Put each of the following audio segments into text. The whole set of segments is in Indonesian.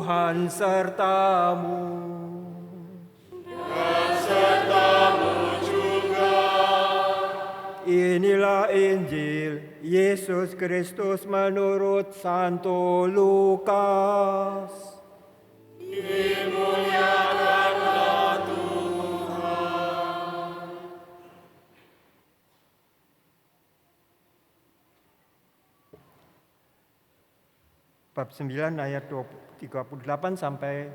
Tuhan sertamu. Dan sertamu juga. Inilah Injil Yesus Kristus menurut Santo Lukas. Dimuliakanlah Tuhan. Bab 9 ayat 38 sampai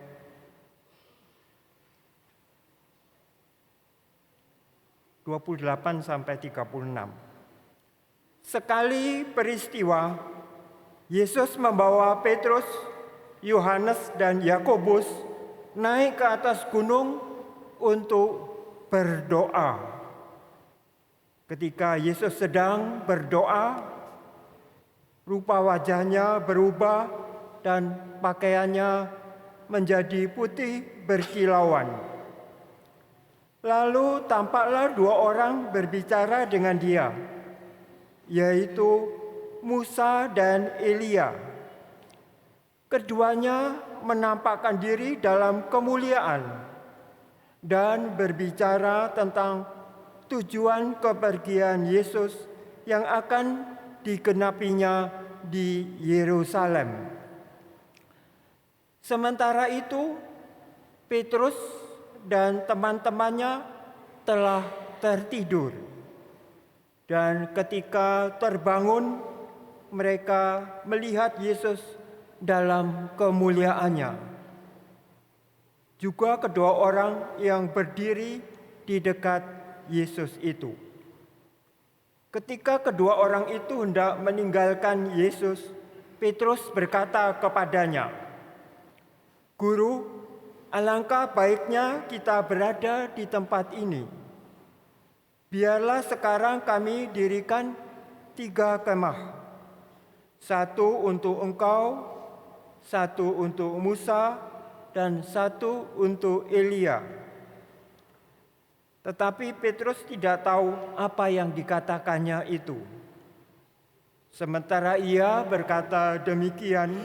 28 sampai 36. Sekali peristiwa, Yesus membawa Petrus, Yohanes dan Yakobus naik ke atas gunung untuk berdoa. Ketika Yesus sedang berdoa, rupa wajahnya berubah dan pakaiannya menjadi putih berkilauan. Lalu tampaklah dua orang berbicara dengan dia, yaitu Musa dan Elia. Keduanya menampakkan diri dalam kemuliaan dan berbicara tentang tujuan kepergian Yesus yang akan digenapinya di Yerusalem. Sementara itu, Petrus dan teman-temannya telah tertidur. Dan ketika terbangun, mereka melihat Yesus dalam kemuliaannya. Juga kedua orang yang berdiri di dekat Yesus itu. Ketika kedua orang itu hendak meninggalkan Yesus, Petrus berkata kepadanya, "Guru, alangkah baiknya kita berada di tempat ini. Biarlah sekarang kami dirikan 3 kemah. 1 untuk engkau, 1 untuk Musa, dan 1 untuk Elia." Tetapi Petrus tidak tahu apa yang dikatakannya itu. Sementara ia berkata demikian,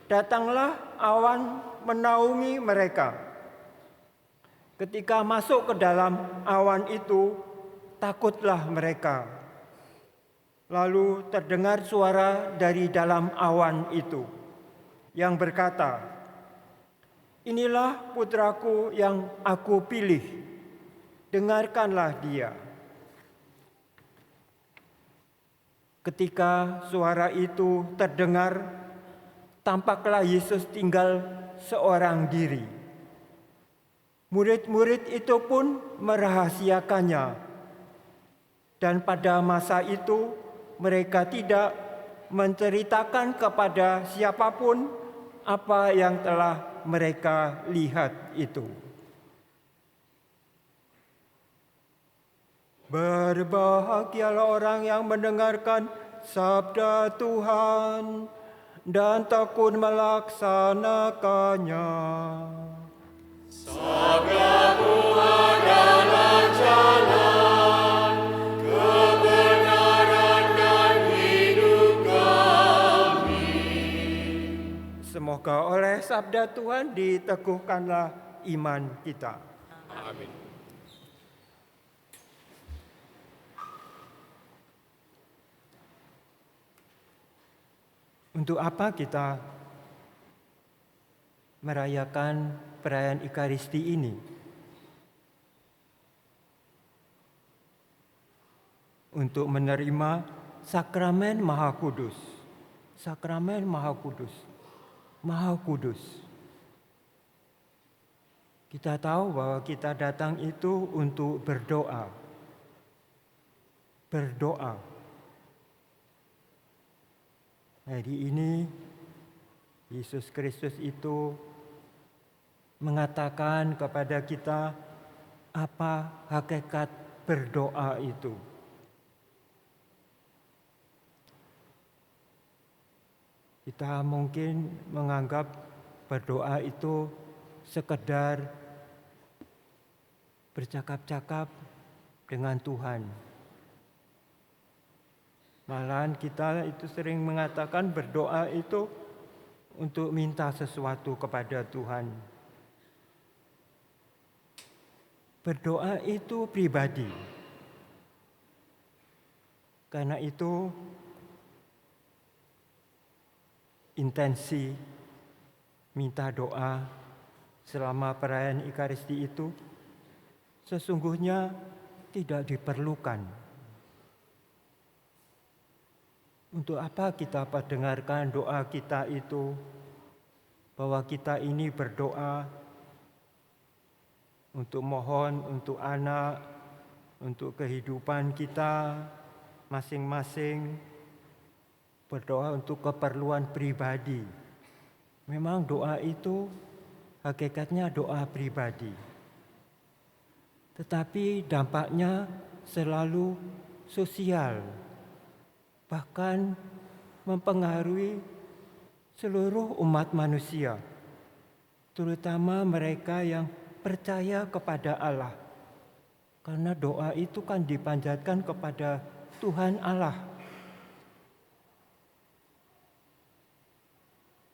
datanglah awan menaungi mereka. Ketika masuk ke dalam awan itu, takutlah mereka. Lalu terdengar suara dari dalam awan itu yang berkata, "Inilah putraku yang aku pilih, dengarkanlah dia." Ketika suara itu terdengar, tampaklah Yesus tinggal seorang diri. Murid-murid itu pun merahasiakannya. Dan pada masa itu mereka tidak menceritakan kepada siapapun apa yang telah mereka lihat itu. Berbahagialah orang yang mendengarkan sabda Tuhan dan tekun melaksanakannya. Sabda Tuhan adalah jalan, kebenaran dan hidup kami. Semoga oleh sabda Tuhan diteguhkanlah iman kita. Amin. Untuk apa kita merayakan perayaan Ekaristi ini? Untuk menerima sakramen Maha Kudus. Sakramen Maha Kudus. Maha Kudus. Kita tahu bahwa kita datang itu untuk berdoa. Berdoa. Hari ini Yesus Kristus itu mengatakan kepada kita apa hakikat berdoa itu. Kita mungkin menganggap berdoa itu sekedar bercakap-cakap dengan Tuhan. Malahan kita itu sering mengatakan berdoa itu untuk minta sesuatu kepada Tuhan. Berdoa itu pribadi. Karena itu intensi minta doa selama perayaan Ekaristi itu sesungguhnya tidak diperlukan. Untuk apa kita dengarkan doa kita itu, bahwa kita ini berdoa untuk mohon, untuk anak, untuk kehidupan kita masing-masing, berdoa untuk keperluan pribadi. Memang doa itu hakikatnya doa pribadi. Tetapi dampaknya selalu sosial, bahkan mempengaruhi seluruh umat manusia, terutama mereka yang percaya kepada Allah. Karena doa itu kan dipanjatkan kepada Tuhan Allah.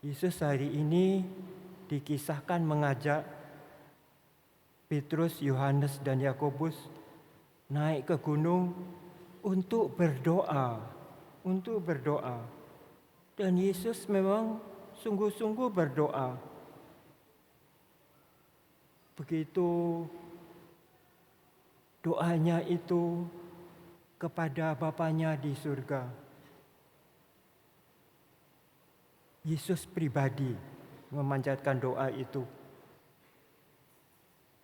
Yesus hari ini dikisahkan mengajak Petrus, Yohanes, dan Yakobus naik ke gunung untuk berdoa. Dan Yesus memang sungguh-sungguh berdoa. Begitu doanya itu kepada Bapanya di surga. Yesus pribadi memanjatkan doa itu,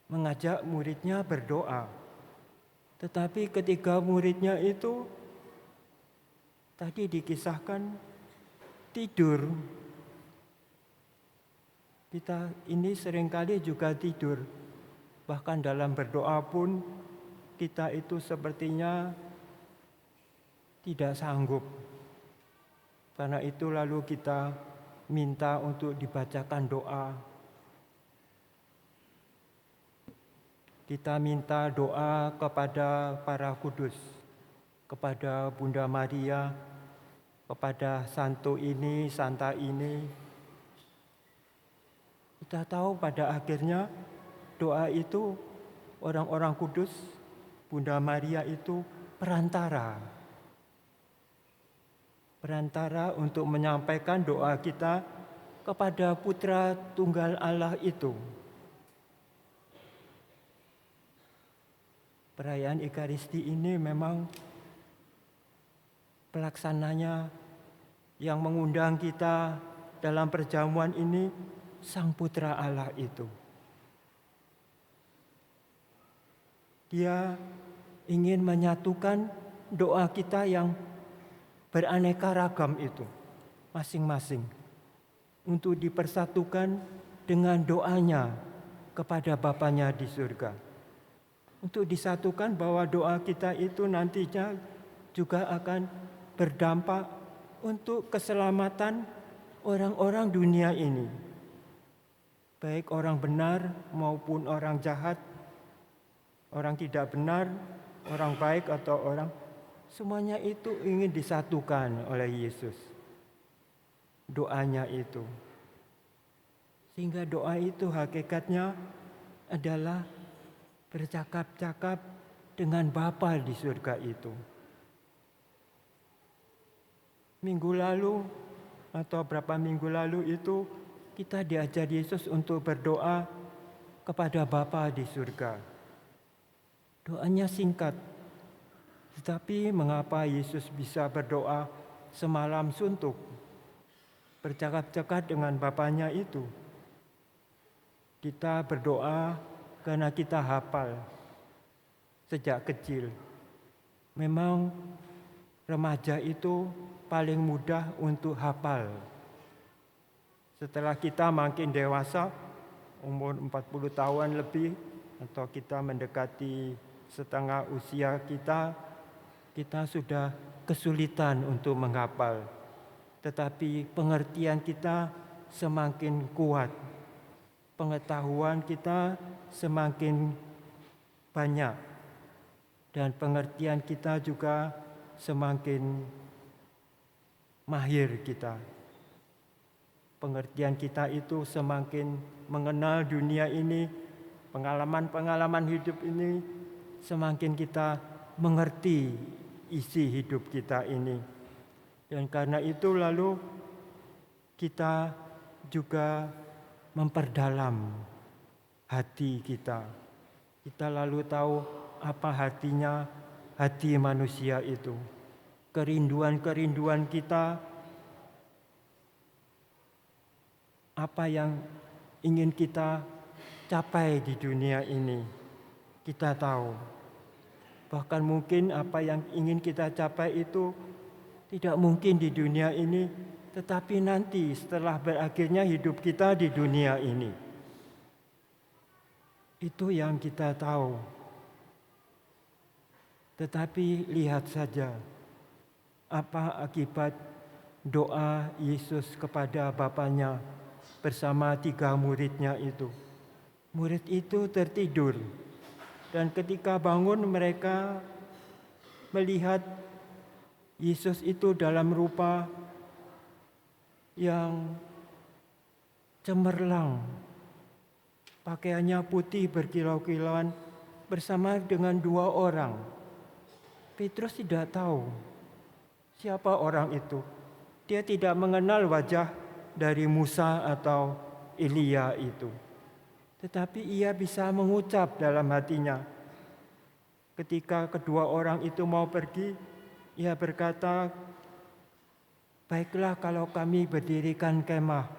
mengajak muridnya berdoa. Tetapi ketika muridnya itu tadi dikisahkan tidur. Kita ini seringkali juga tidur. Bahkan dalam berdoa pun kita itu sepertinya tidak sanggup. Karena itu lalu kita minta untuk dibacakan doa. Kita minta doa kepada para kudus, kepada Bunda Maria, kepada santo ini, santa ini. Kita tahu pada akhirnya doa itu orang-orang kudus, Bunda Maria itu perantara untuk menyampaikan doa kita kepada Putra Tunggal Allah itu. Perayaan Ekaristi ini memang pelaksananya yang mengundang kita dalam perjamuan ini Sang Putra Allah itu. Dia ingin menyatukan doa kita yang beraneka ragam itu masing-masing untuk dipersatukan dengan doanya kepada Bapanya di surga. Untuk disatukan bahwa doa kita itu nantinya juga akan berdampak untuk keselamatan orang-orang dunia ini. Baik orang benar maupun orang jahat, orang tidak benar, orang baik atau orang, semuanya itu ingin disatukan oleh Yesus. Doanya itu. Sehingga doa itu hakikatnya adalah bercakap-cakap dengan Bapa di surga itu. Minggu lalu atau berapa minggu lalu itu kita diajar Yesus untuk berdoa kepada Bapa di surga. Doanya singkat, tetapi mengapa Yesus bisa berdoa semalam suntuk, bercakap-cakap dengan Bapanya itu? Kita berdoa karena kita hafal sejak kecil. Memang remaja itu paling mudah untuk hafal. Setelah kita makin dewasa, umur 40 tahun lebih, atau kita mendekati setengah usia kita sudah kesulitan untuk menghafal. Tetapi pengertian kita semakin kuat. Pengetahuan kita semakin banyak. Dan pengertian kita juga semakin mahir kita. pengertian kita itu semakin mengenal dunia ini, pengalaman-pengalaman hidup ini, semakin kita mengerti isi hidup kita ini. Dan karena itu lalu kita juga memperdalam hati kita. Kita lalu tahu apa hatinya, hati manusia itu. Kerinduan-kerinduan kita, apa yang ingin kita capai di dunia ini, kita tahu. Bahkan mungkin apa yang ingin kita capai itu tidak mungkin di dunia ini, tetapi nanti setelah berakhirnya hidup kita di dunia ini. Itu yang kita tahu. Tetapi lihat saja apa akibat doa Yesus kepada Bapaknya bersama 3 muridnya itu. Murid itu tertidur, dan ketika bangun mereka melihat Yesus itu dalam rupa yang cemerlang, pakaiannya putih berkilau-kilauan bersama dengan 2 orang. Petrus tidak tahu siapa orang itu. Dia tidak mengenal wajah dari Musa atau Elia itu. Tetapi ia bisa mengucap dalam hatinya. Ketika kedua orang itu mau pergi, ia berkata, "Baiklah kalau kami berdirikan kemah."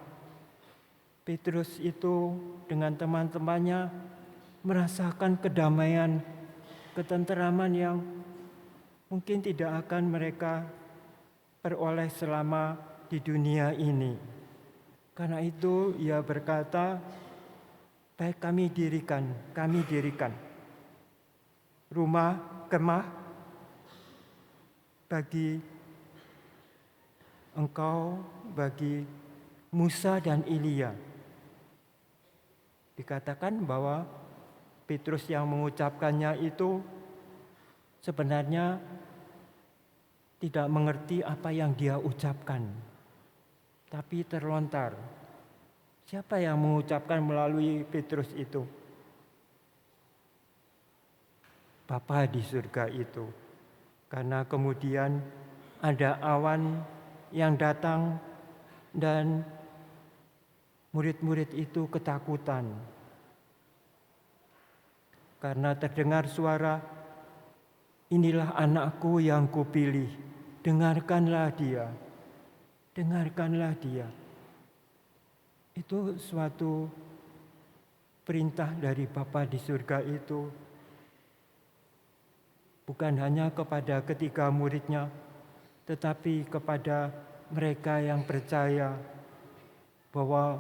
Petrus itu dengan teman-temannya merasakan kedamaian, ketenteraman yang mungkin tidak akan mereka peroleh selama di dunia ini. Karena itu ia berkata, "Baik, kami dirikan rumah kemah bagi engkau, bagi Musa dan Elia." Dikatakan bahwa Petrus yang mengucapkannya itu sebenarnya tidak mengerti apa yang dia ucapkan, tapi terlontar. Siapa yang mengucapkan melalui Petrus itu? Bapa di surga itu. Karena kemudian ada awan yang datang dan murid-murid itu ketakutan. Karena terdengar suara, "Inilah anakku yang kupilih, dengarkanlah dia, dengarkanlah dia." Itu suatu perintah dari Bapa di surga itu, bukan hanya kepada ketiga muridnya, tetapi kepada mereka yang percaya bahwa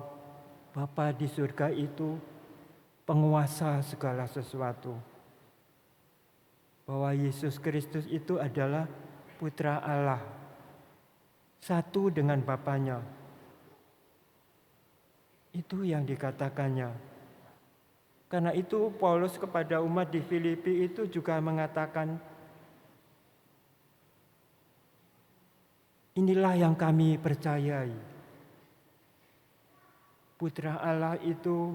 Bapa di surga itu penguasa segala sesuatu. Bahwa Yesus Kristus itu adalah Putra Allah, satu dengan Bapanya. Itu yang dikatakannya. Karena itu Paulus kepada umat di Filipi itu juga mengatakan, "Inilah yang kami percayai. Putra Allah itu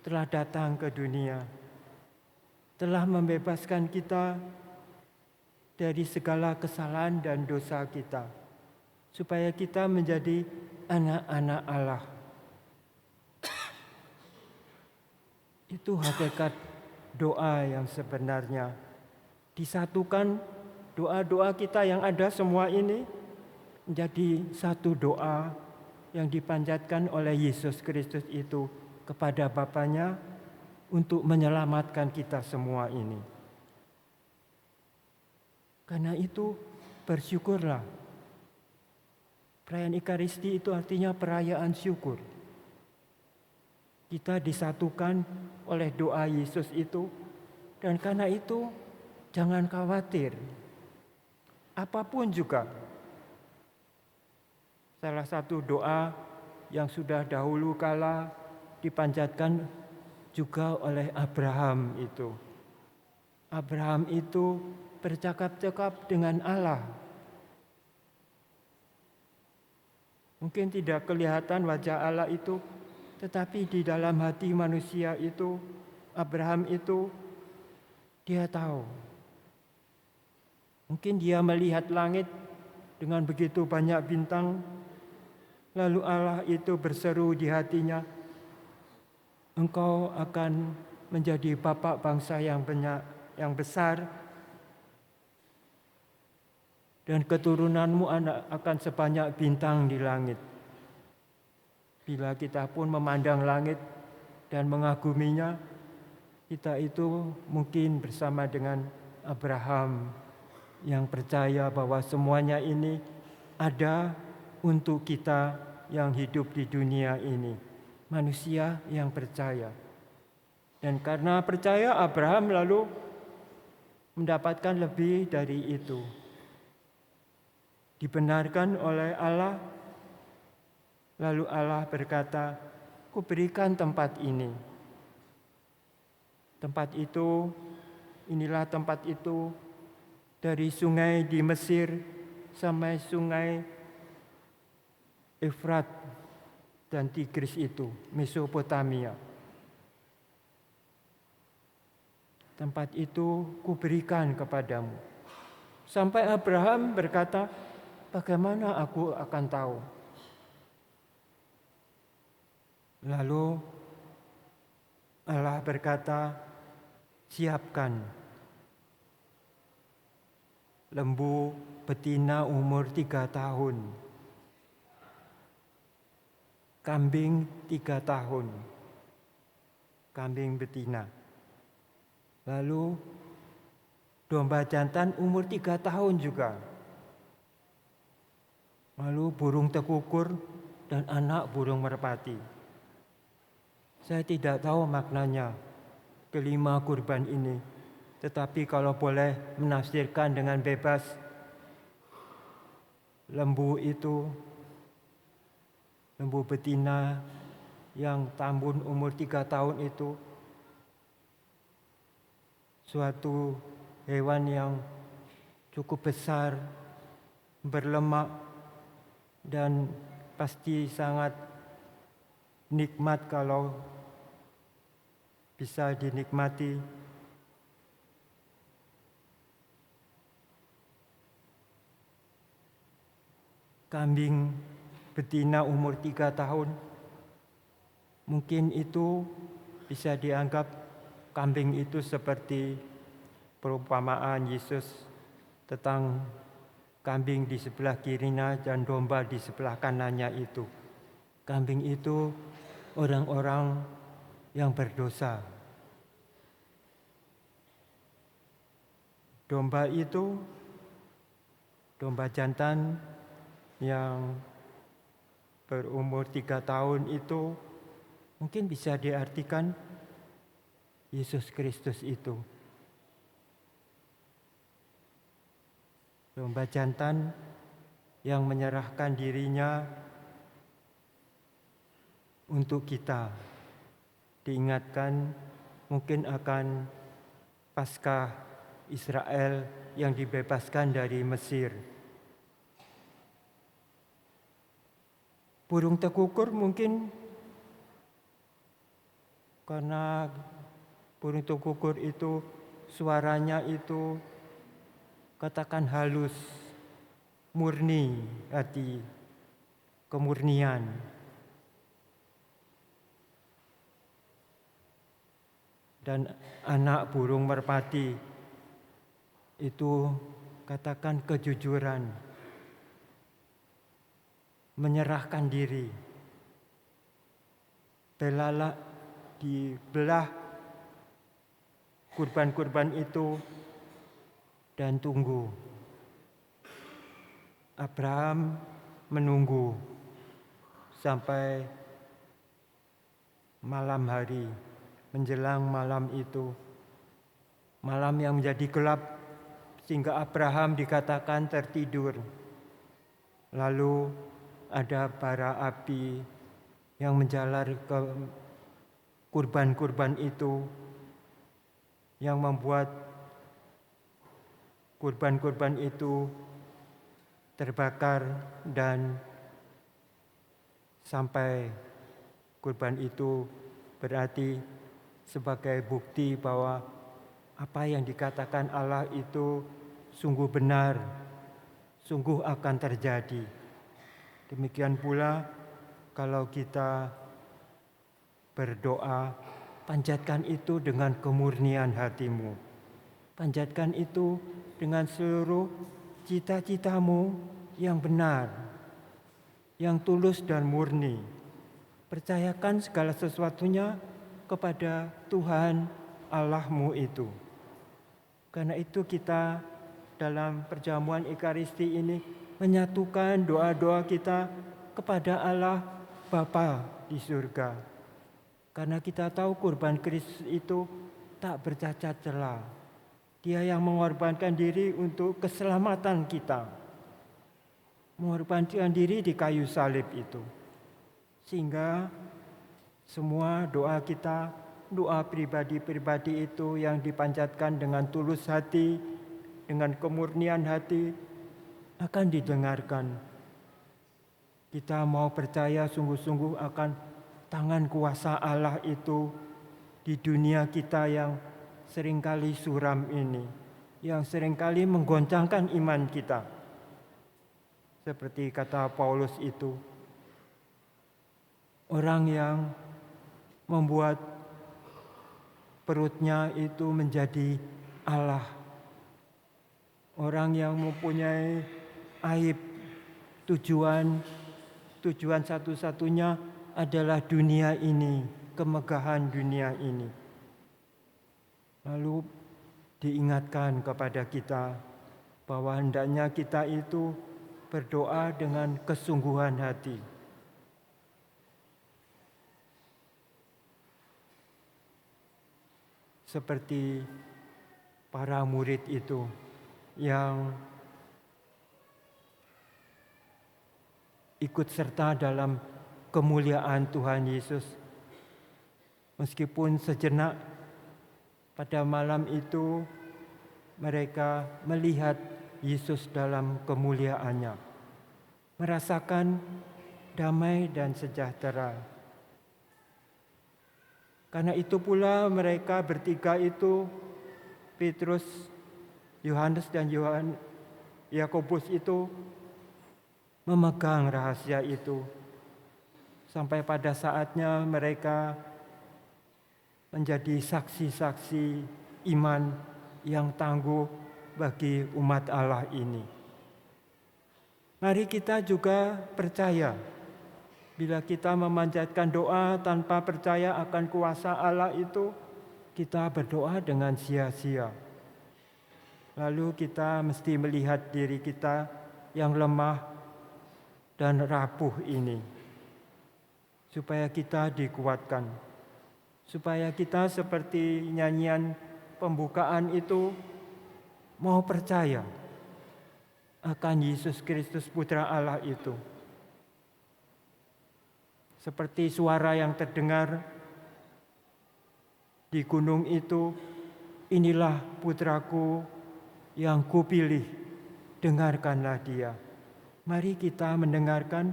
telah datang ke dunia, telah membebaskan kita dari segala kesalahan dan dosa kita, supaya kita menjadi anak-anak Allah." Itu hakikat doa yang sebenarnya. Disatukan doa-doa kita yang ada semua ini menjadi satu doa yang dipanjatkan oleh Yesus Kristus itu kepada Bapanya untuk menyelamatkan kita semua ini. Karena itu bersyukurlah. Perayaan Ekaristi itu artinya perayaan syukur. Kita disatukan oleh doa Yesus itu, dan karena itu jangan khawatir. Apapun juga. Salah satu doa yang sudah dahulu kala dipanjatkan juga oleh Abraham itu. Abraham itu bercakap-cakap dengan Allah. Mungkin tidak kelihatan wajah Allah itu, tetapi di dalam hati manusia itu, Abraham itu, dia tahu. Mungkin dia melihat langit dengan begitu banyak bintang, lalu Allah itu berseru di hatinya, engkau akan menjadi bapak bangsa yang banyak, yang besar, dan keturunanmu akan sebanyak bintang di langit. Bila kita pun memandang langit dan mengaguminya, kita itu mungkin bersama dengan Abraham yang percaya bahwa semuanya ini ada untuk kita yang hidup di dunia ini. Manusia yang percaya. Dan karena percaya, Abraham lalu mendapatkan lebih dari itu. Dibenarkan oleh Allah, lalu Allah berkata, kuberikan tempat ini. Tempat itu, inilah tempat itu, dari sungai di Mesir sampai sungai Efrat dan Tigris itu, Mesopotamia. Tempat itu kuberikan kepadamu. Sampai Abraham berkata, bagaimana aku akan tahu? Lalu Allah berkata, siapkan lembu betina umur 3 tahun, kambing 3 tahun, kambing betina. Lalu domba jantan umur 3 tahun juga. Lalu burung tekukur dan anak burung merpati. Saya tidak tahu maknanya kelima kurban ini, tetapi kalau boleh menafsirkan dengan bebas, lembu itu, lembu betina yang tambun umur 3 tahun itu, suatu hewan yang cukup besar, berlemak, dan pasti sangat nikmat kalau bisa dinikmati. Kambing betina umur 3 tahun, mungkin itu bisa dianggap kambing itu seperti perumpamaan Yesus tentang kambing di sebelah kirinya dan domba di sebelah kanannya itu. Kambing itu orang-orang yang berdosa. Domba itu, domba jantan yang berumur 3 tahun itu mungkin bisa diartikan Yesus Kristus itu. Domba jantan yang menyerahkan dirinya untuk kita. Diingatkan mungkin akan Paskah Israel yang dibebaskan dari Mesir. Burung tekukur mungkin karena burung tekukur itu suaranya itu katakan halus, murni hati, kemurnian. Dan anak burung merpati itu katakan kejujuran, menyerahkan diri. Belalah dibelah kurban-kurban itu dan tunggu. Abraham menunggu sampai malam hari. Menjelang malam itu, malam yang menjadi gelap sehingga Abraham dikatakan tertidur. Lalu ada bara api yang menjalar ke kurban-kurban itu, yang membuat kurban-kurban itu terbakar dan sampai kurban itu berarti sebagai bukti bahwa apa yang dikatakan Allah itu sungguh benar, sungguh akan terjadi. Demikian pula kalau kita berdoa, panjatkan itu dengan kemurnian hatimu. Panjatkan itu dengan seluruh cita-citamu yang benar, yang tulus dan murni. Percayakan segala sesuatunya kepada Tuhan Allahmu itu. Karena itu kita dalam perjamuan Ekaristi ini menyatukan doa-doa kita kepada Allah Bapa di surga. Karena kita tahu kurban Kristus itu tak bercacat celah. Dia yang mengorbankan diri untuk keselamatan kita. Mengorbankan diri di kayu salib itu. Sehingga semua doa kita, doa pribadi-pribadi itu yang dipanjatkan dengan tulus hati, dengan kemurnian hati, akan didengarkan. Kita mau percaya sungguh-sungguh akan tangan kuasa Allah itu di dunia kita yang seringkali suram ini, yang seringkali menggoncangkan iman kita. Seperti kata Paulus itu, orang yang membuat perutnya itu menjadi Allah. Orang yang mempunyai aib, tujuan satu-satunya adalah dunia ini, kemegahan dunia ini. Lalu diingatkan kepada kita bahwa hendaknya kita itu berdoa dengan kesungguhan hati. Seperti para murid itu yang ikut serta dalam kemuliaan Tuhan Yesus. Meskipun sejenak pada malam itu mereka melihat Yesus dalam kemuliaannya, merasakan damai dan sejahtera. Karena itu pula mereka bertiga itu, Petrus, Yohanes dan Yakobus itu memegang rahasia itu. Sampai pada saatnya mereka menjadi saksi-saksi iman yang tangguh bagi umat Allah ini. Mari kita juga percaya, bila kita memanjatkan doa tanpa percaya akan kuasa Allah itu, kita berdoa dengan sia-sia. Lalu kita mesti melihat diri kita yang lemah dan rapuh ini, supaya kita dikuatkan, supaya kita seperti nyanyian pembukaan itu mau percaya akan Yesus Kristus Putra Allah itu. Seperti suara yang terdengar di gunung itu, inilah putraku yang kupilih, dengarkanlah dia. Mari kita mendengarkan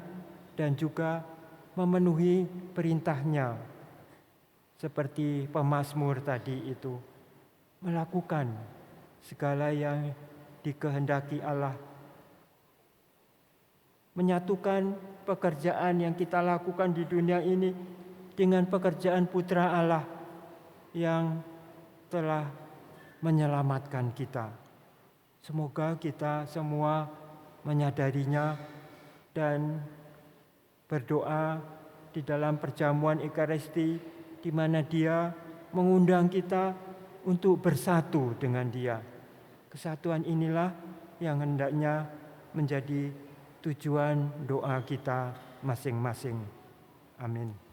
dan juga memenuhi perintahnya. Seperti pemazmur tadi itu, melakukan segala yang dikehendaki Allah. Menyatukan pekerjaan yang kita lakukan di dunia ini dengan pekerjaan Putra Allah yang telah menyelamatkan kita. Semoga kita semua menyadarinya dan berdoa di dalam perjamuan Ekaristi di mana Dia mengundang kita untuk bersatu dengan Dia. Kesatuan inilah yang hendaknya menjadi tujuan doa kita masing-masing. Amin.